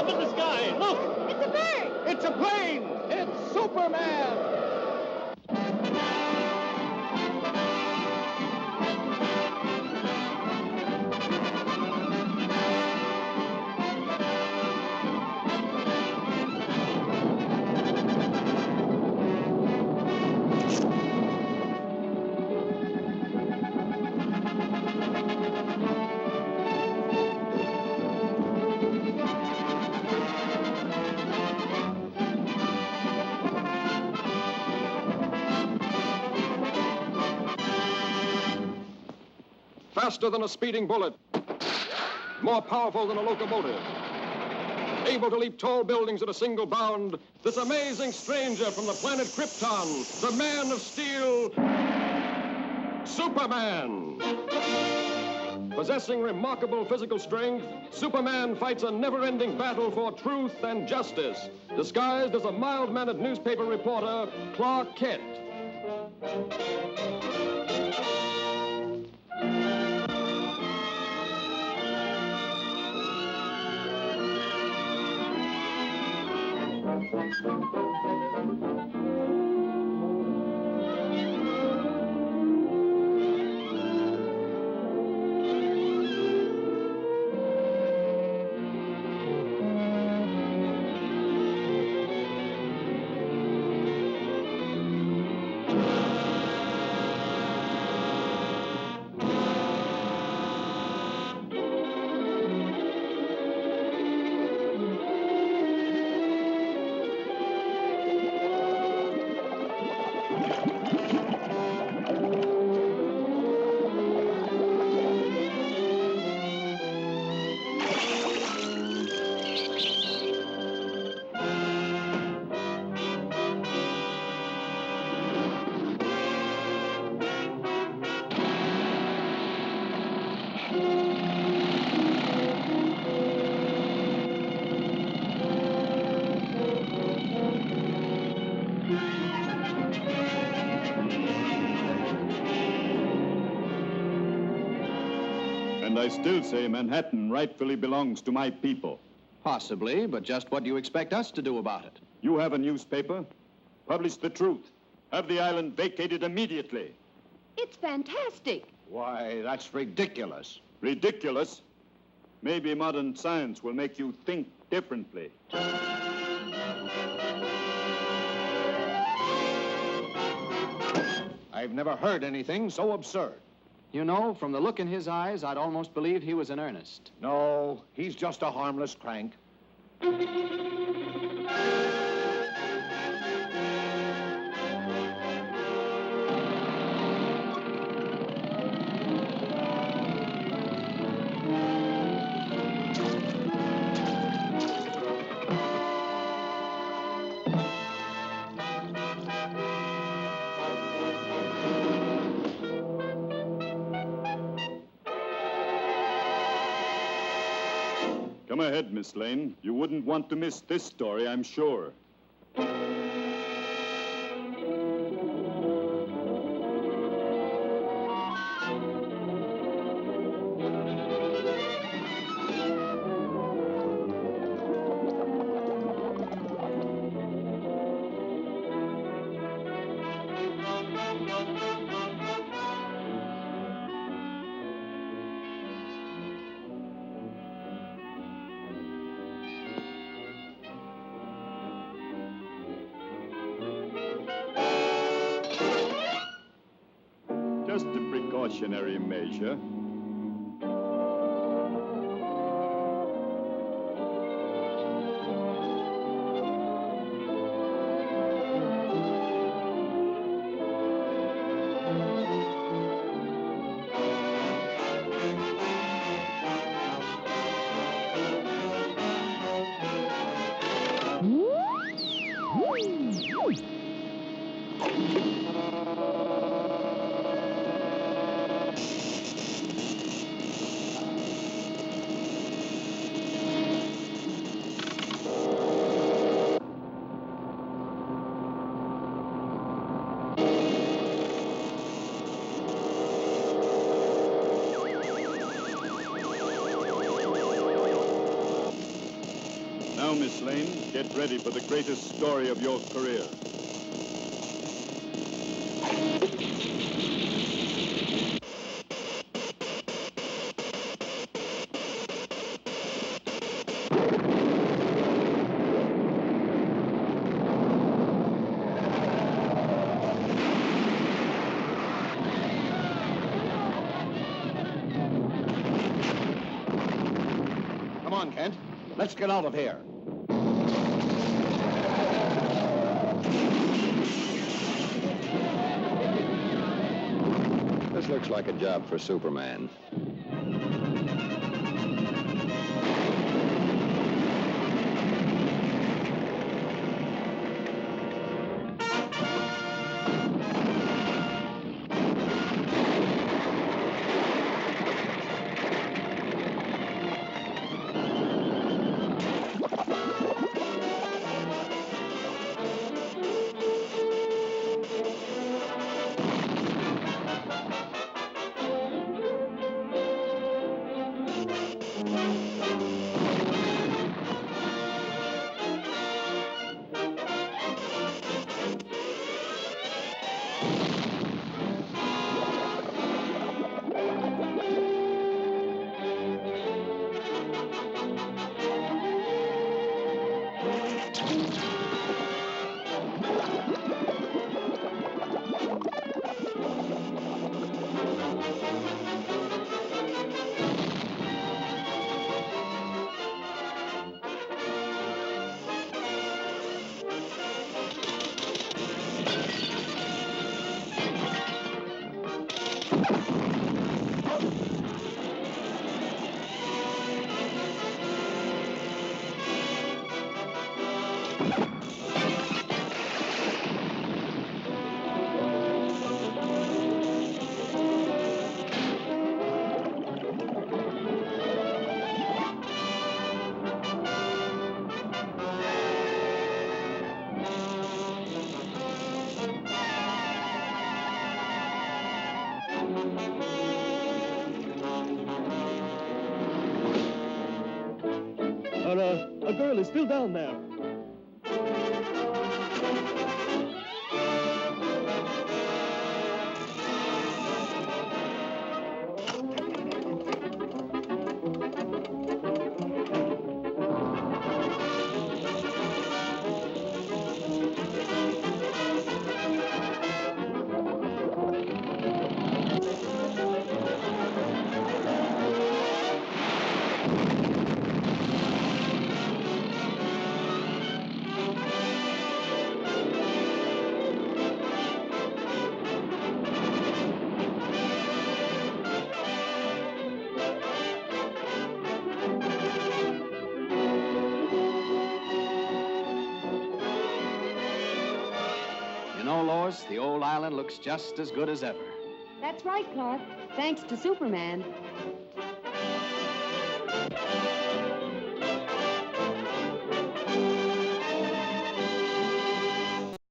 Up in the sky. Look! It's a bird! It's a plane! It's Superman! Faster than a speeding bullet, more powerful than a locomotive, able to leap tall buildings at a single bound, this amazing stranger from the planet Krypton, the Man of Steel, Superman. Possessing remarkable physical strength, Superman fights a never-ending battle for truth and justice, disguised as a mild-mannered newspaper reporter, Clark Kent. And I still say Manhattan rightfully belongs to my people. Possibly, but just what do you expect us to do about it? You have a newspaper. Publish the truth. Have the island vacated immediately. It's fantastic. Why, that's ridiculous. Ridiculous? Maybe modern science will make you think differently. I've never heard anything so absurd. You know, from the look in his eyes, I'd almost believe he was in earnest. No, he's just a harmless crank. Come ahead, Miss Lane. You wouldn't want to miss this story, I'm sure. Just a precautionary measure. Miss Lane. Get ready for the greatest story of your career. Come on, Kent. Let's get out of here. This looks like a job for Superman. A girl is still down there. You know, Lois, the old island looks just as good as ever. That's right, Clark. Thanks to Superman.